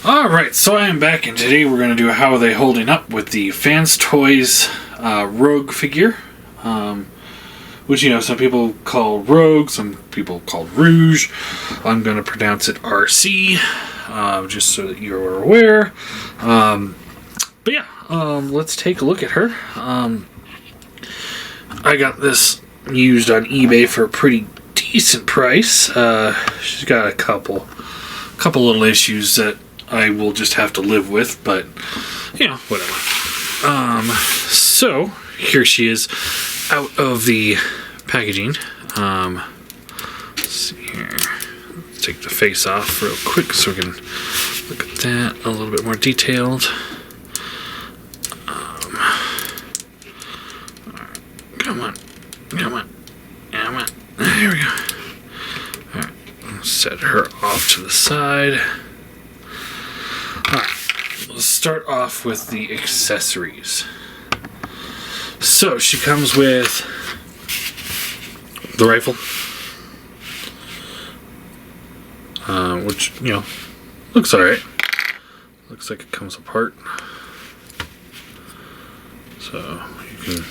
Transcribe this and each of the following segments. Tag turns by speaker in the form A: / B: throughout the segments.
A: Alright, so I am back, and today we're going to do How Are They Holding Up with the Fanstoys Rogue figure. Which, you know, some people call Rogue, some people call Rouge. I'm going to pronounce it Arcee, just so that you're aware. But yeah, let's take a look at her. I got this used on eBay for a pretty decent price. She's got a couple little issues that I will just have to live with, but, you know, whatever. So, here she is out of the packaging. Let's see here. Let's take the face off real quick so we can look at that a little bit more detailed. Come on. There we go. Alright, set her off to the side. Alright, let's start off with the accessories. So, she comes with the rifle, which, you know, looks alright. Looks like it comes apart. So, you can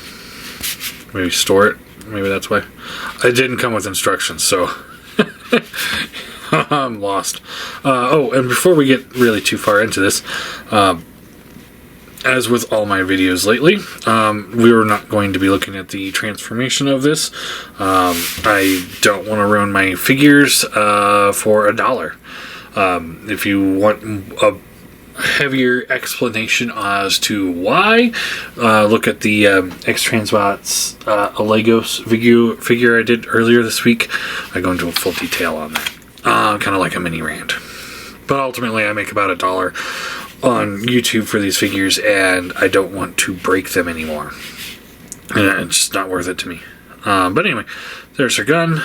A: maybe store it. Maybe that's why. It didn't come with instructions, so I'm lost. Oh, and before we get really too far into this, as with all my videos lately, we were not going to be looking at the transformation of this. I don't want to ruin my figures for $1. If you want a heavier explanation as to why, look at the X-Transbots a Legos figure I did earlier this week. I go into a full detail on that. Kind of like a mini rant. But ultimately I make about $1 on YouTube for these figures, and I don't want to break them anymore. And it's just not worth it to me. But anyway, there's her gun,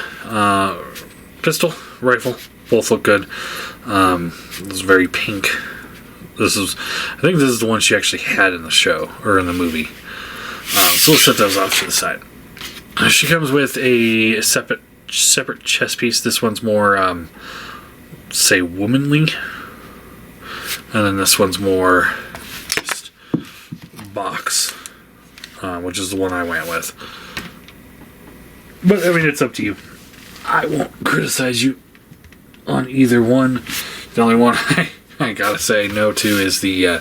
A: pistol, rifle, both look good. It's very pink. I think this is the one she actually had in the show, or in the movie. So we'll set those off to the side. She comes with a separate chest piece. This one's more, say, womanly. And then this one's more just box, which is the one I went with. But, I mean, it's up to you. I won't criticize you on either one. The only one I gotta say no to is the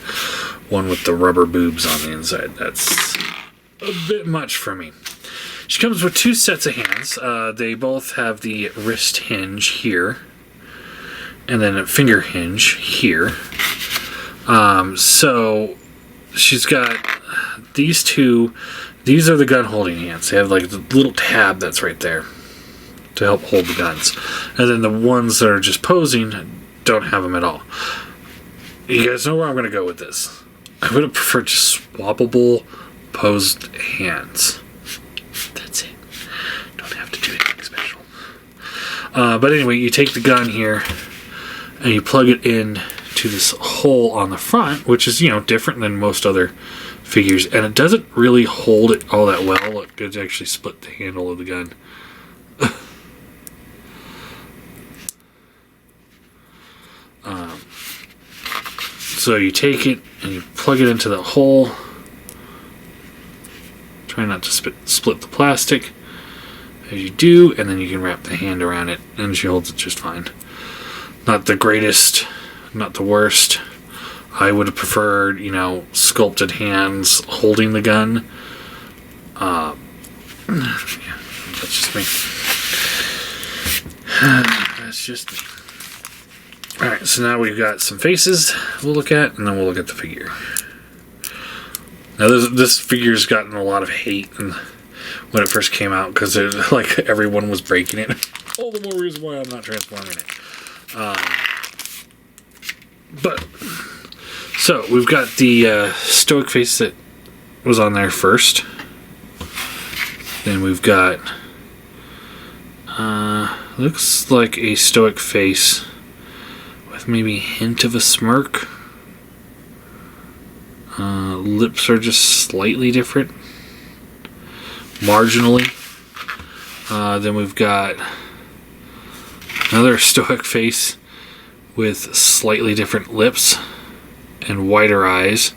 A: one with the rubber boobs on the inside. That's a bit much for me. She comes with two sets of hands. They both have the wrist hinge here, and then a finger hinge here. So she's got these two. These are the gun holding hands. They have like the little tab that's right there to help hold the guns. And then the ones that are just posing don't have them at all. You guys know where I'm going to go with this. I would have preferred just swappable posed hands. That's it. Don't have to do anything special. But anyway, you take the gun here and you plug it in to this hole on the front, which is, you know, different than most other figures, and it doesn't really hold it all that well. Look, it's actually split the handle of the gun. So you take it and you plug it into the hole. Try not to split the plastic as you do, and then you can wrap the hand around it, and she holds it just fine. Not the greatest, not the worst. I would have preferred, you know, sculpted hands holding the gun. Yeah, that's just me. That's just me. Alright, so now we've got some faces we'll look at, and then we'll look at the figure. Now this figure's gotten a lot of hate when it first came out, because like everyone was breaking it. All the more reason why I'm not transforming it. But so we've got the stoic face that was on there first. Then we've got looks like a stoic face with maybe a hint of a smirk. Lips are just slightly different, marginally. Then we've got another stoic face with slightly different lips and wider eyes.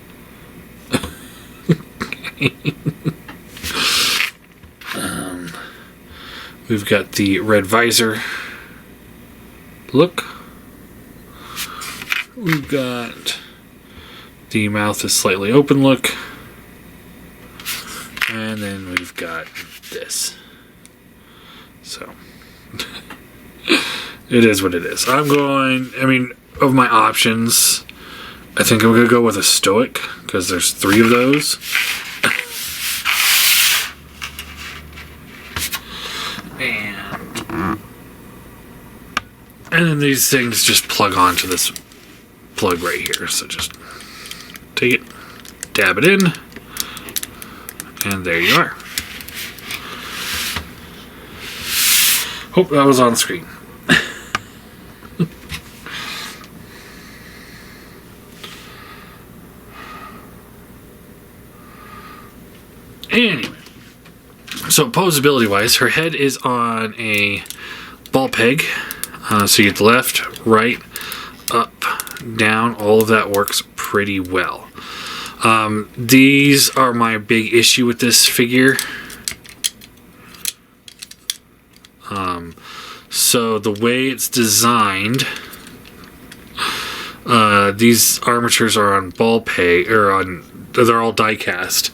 A: We've got the red visor look. We've got the mouth is slightly open look. And then we've got this. So, it is what it is. Of my options, I think I'm going to go with a stoic, because there's 3 of those. And then these things just plug onto this plug right here. So just take it, dab it in, and there you are. Hope that was on screen. Anyway, so posability wise, her head is on a ball peg. So you get the left, right, up, down, all of that works pretty well. These are my big issue with this figure. So the way it's designed, these armatures are on ball peg, they're all die cast.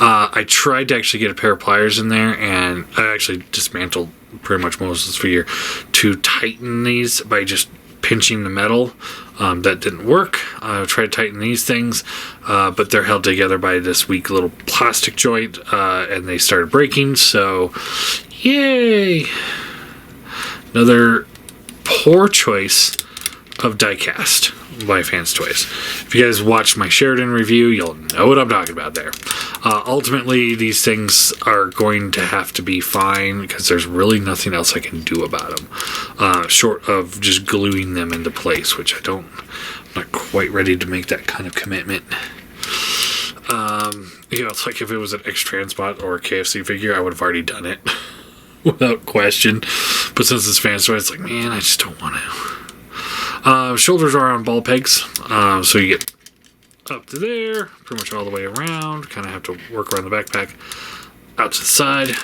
A: I tried to actually get a pair of pliers in there, and I actually dismantled pretty much most of this figure to tighten these by just pinching the metal. That didn't work. I tried to tighten these things, but they're held together by this weak little plastic joint, and they started breaking, so yay! Another poor choice of die-cast by Fanstoys. If you guys watched my Sheridan review, you'll know what I'm talking about there. Ultimately, these things are going to have to be fine because there's really nothing else I can do about them, short of just gluing them into place, which I'm not quite ready to make that kind of commitment. It's like if it was an X-Transport or a KFC figure, I would have already done it without question. But since it's Fanstoys, it's like, man, I just don't want to. Shoulders are on ball pegs, so you get up to there, pretty much all the way around. Kind of have to work around the backpack. Out to the side.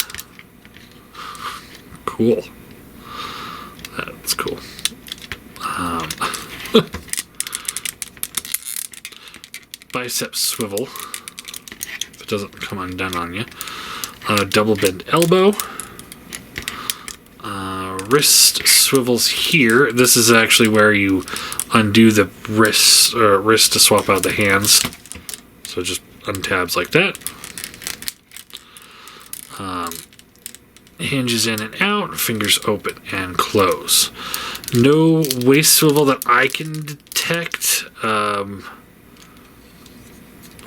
A: Cool. That's cool. Bicep swivel, if it doesn't come undone on you. Double bend elbow. Wrist swivels here. This is actually where you undo the wrist to swap out the hands. So it just untabs like that. Hinges in and out. Fingers open and close. No waist swivel that I can detect.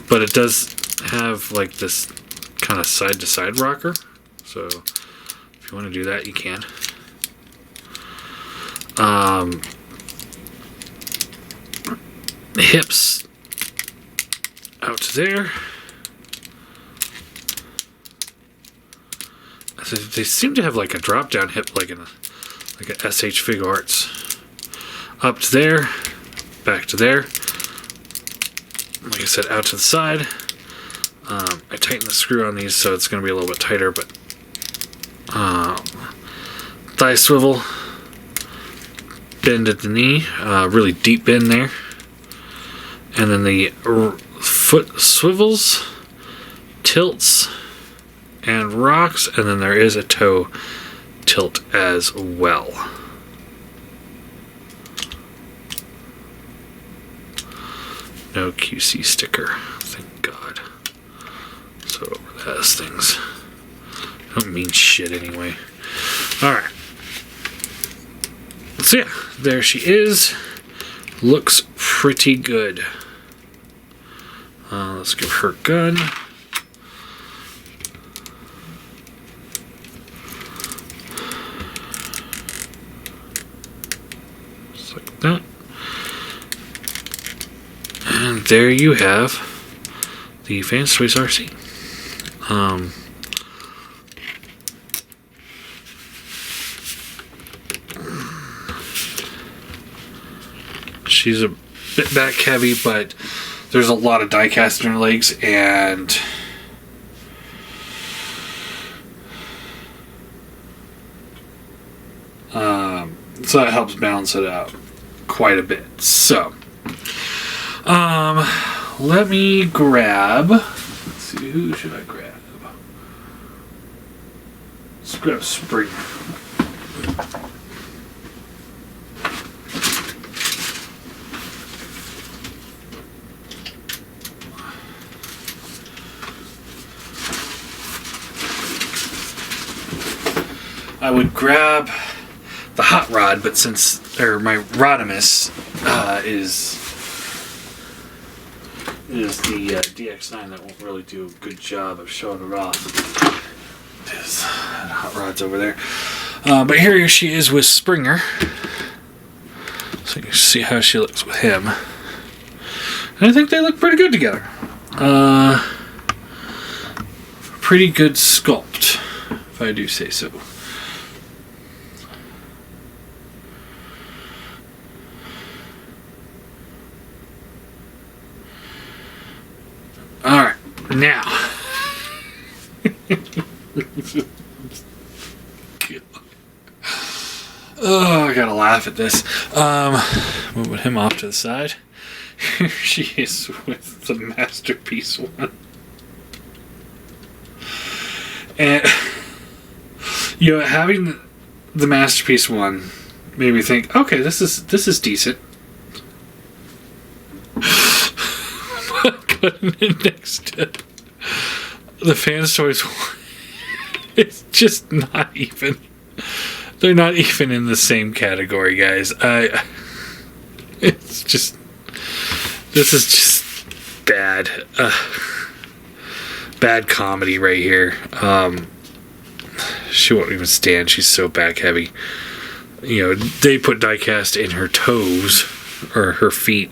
A: But it does have like this kind of side to side rocker. So if you want to do that, you can. Hips out to there. They seem to have like a drop down hip, like a SH Fig Arts. Up to there, back to there. Like I said, out to the side. I tighten the screw on these so it's going to be a little bit tighter, but thigh swivel, bend at the knee, really deep bend there, and then the foot swivels, tilts, and rocks, and then there is a toe tilt as well. No QC sticker, thank God. So that's things. Don't mean shit anyway. Alright. So yeah, there she is. Looks pretty good. Let's give her a gun. Just like that. And there you have the Fanstoys Arcee. she's a bit back heavy, but there's a lot of die cast in her legs, and so that helps balance it out quite a bit. So, let me grab. Let's see, who should I grab? Let's grab Springer. I would grab the Hot Rod, but my Rodimus is the DX9 that won't really do a good job of showing it off. There's Hot Rod's over there. But here she is with Springer. So you can see how she looks with him. And I think they look pretty good together. Pretty good sculpt, if I do say so. Alright, now. Oh, I gotta laugh at this. Moving him off to the side. Here she is with the Masterpiece one. And, having the Masterpiece one made me think, okay, this is decent. Putting it next to the Fanstoys one, it's just not even. They're not even in the same category, guys. It's just. This is just bad. Bad comedy right here. She won't even stand. She's so back heavy. They put diecast in her toes or her feet,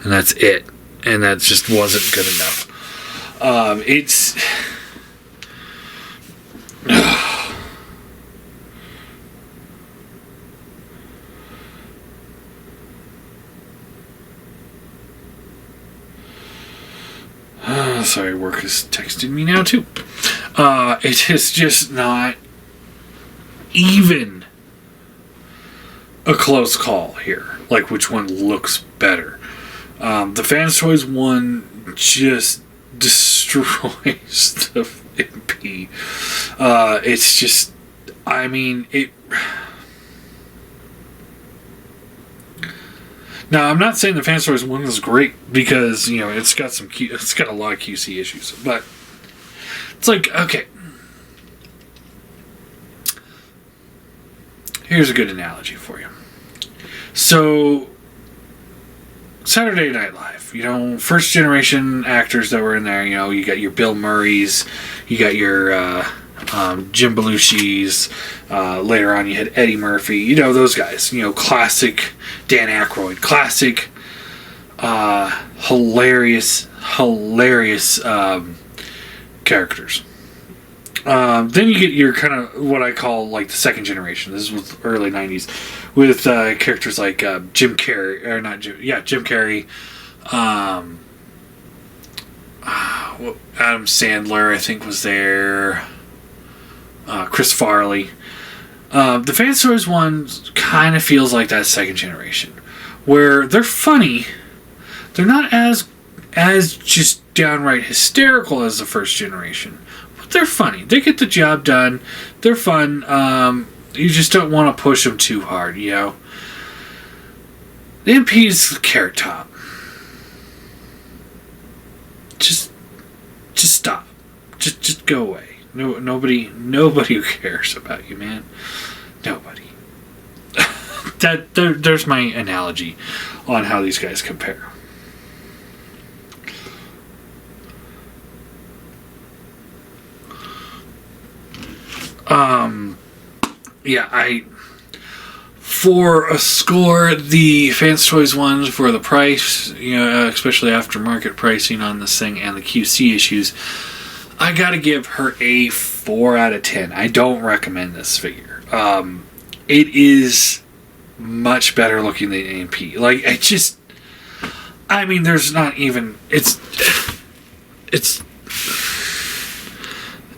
A: and that's it. And that just wasn't good enough. It's. Sorry, work is texting me now too. It is just not even a close call here. Like which one looks better. The Fanstoys one just destroys the MP. It's just, I mean, it. Now, I'm not saying the Fanstoys one is great because it's got a lot of QC issues, but it's like, okay, here's a good analogy for you. So, Saturday Night Live, first generation actors that were in there, you got your Bill Murrays, you got your Jim Belushi's, later on you had Eddie Murphy, those guys, classic Dan Aykroyd, classic, hilarious characters. Then you get your kind of what I call like the second generation. This was early 90s with characters like Jim Carrey, or not Jim, yeah, Jim Carrey, Adam Sandler, I think, was there, Chris Farley. The Fanstoys one kind of feels like that second generation, where they're funny. They're not as just downright hysterical as the first generation, but they're funny. They get the job done. They're fun. You just don't want to push them too hard, The MP's the Carrot Top. Just stop. Just go away. No, nobody cares about you, man. Nobody. There's my analogy on how these guys compare. For a score, the Fanstoys ones for the price, especially aftermarket pricing on this thing and the QC issues, I gotta give her a 4 out of 10. I don't recommend this figure. It is much better looking than AMP. Like, it just, I mean, there's not even... It's...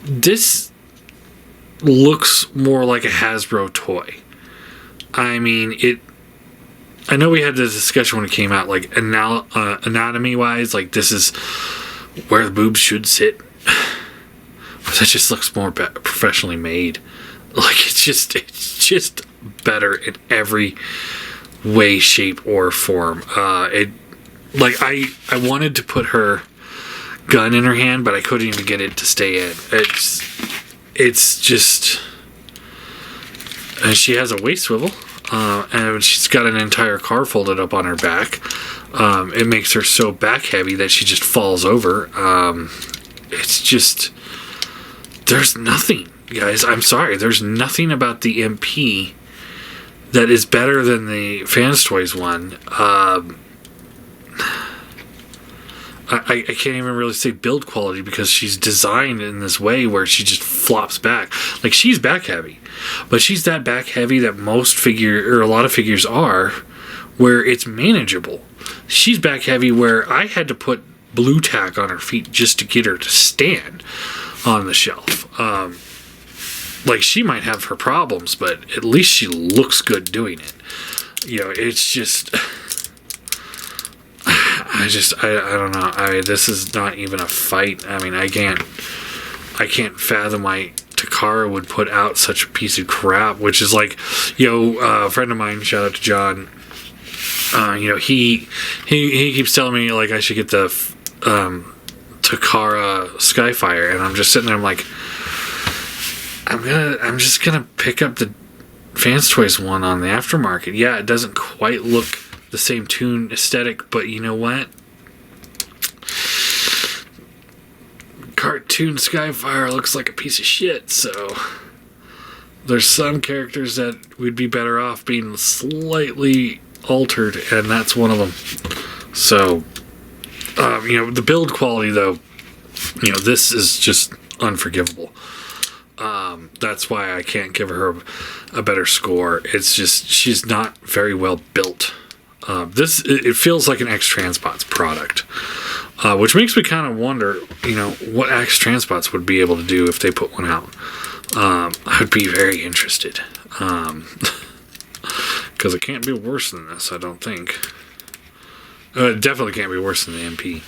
A: This looks more like a Hasbro toy. I mean, I know we had this discussion when it came out, like, anatomy-wise, like, this is where the boobs should sit. But that just looks more professionally made. Like, it's just better in every way, shape, or form. I wanted to put her gun in her hand, but I couldn't even get it to stay in. It's just... And she has a waist swivel. And she's got an entire car folded up on her back. It makes her so back heavy that she just falls over. It's just... There's nothing, guys. I'm sorry. There's nothing about the MP that is better than the Fanstoys one. I can't even really say build quality because she's designed in this way where she just flops back. Like, she's back heavy. But she's that back heavy that a lot of figures are, where it's manageable. She's back heavy where I had to put blue tack on her feet just to get her to stand on the shelf. Like, she might have her problems, but at least she looks good doing it. You know, it's just... I don't know. This is not even a fight. I mean, I can't fathom why Takara would put out such a piece of crap, which is like, a friend of mine, shout out to John, he keeps telling me, like, I should get the Takara Skyfire, and I'm just sitting there, I'm like, I'm just gonna pick up the Fanstoys one on the aftermarket. Yeah, it doesn't quite look the same tune aesthetic, but you know what? Cartoon Skyfire looks like a piece of shit, so there's some characters that we'd be better off being slightly altered, and that's one of them. So, the build quality, though, this is just unforgivable. That's why I can't give her a better score. It's just, she's not very well built. It feels like an X-Transpots product, which makes me kind of wonder, what X-Transpots would be able to do if they put one out. I would be very interested, because it can't be worse than this, I don't think. It definitely can't be worse than the MP.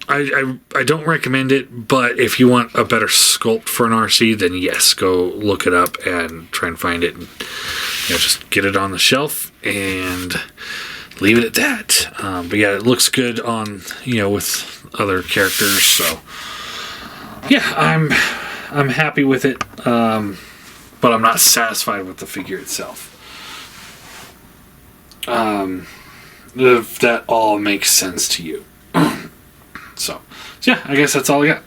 A: I don't recommend it, but if you want a better sculpt for an Arcee, then yes, go look it up and try and find it. And, just get it on the shelf and leave it at that. But yeah, it looks good on, with other characters. So yeah, I'm happy with it, but I'm not satisfied with the figure itself. If that all makes sense to you. So yeah, I guess that's all I got.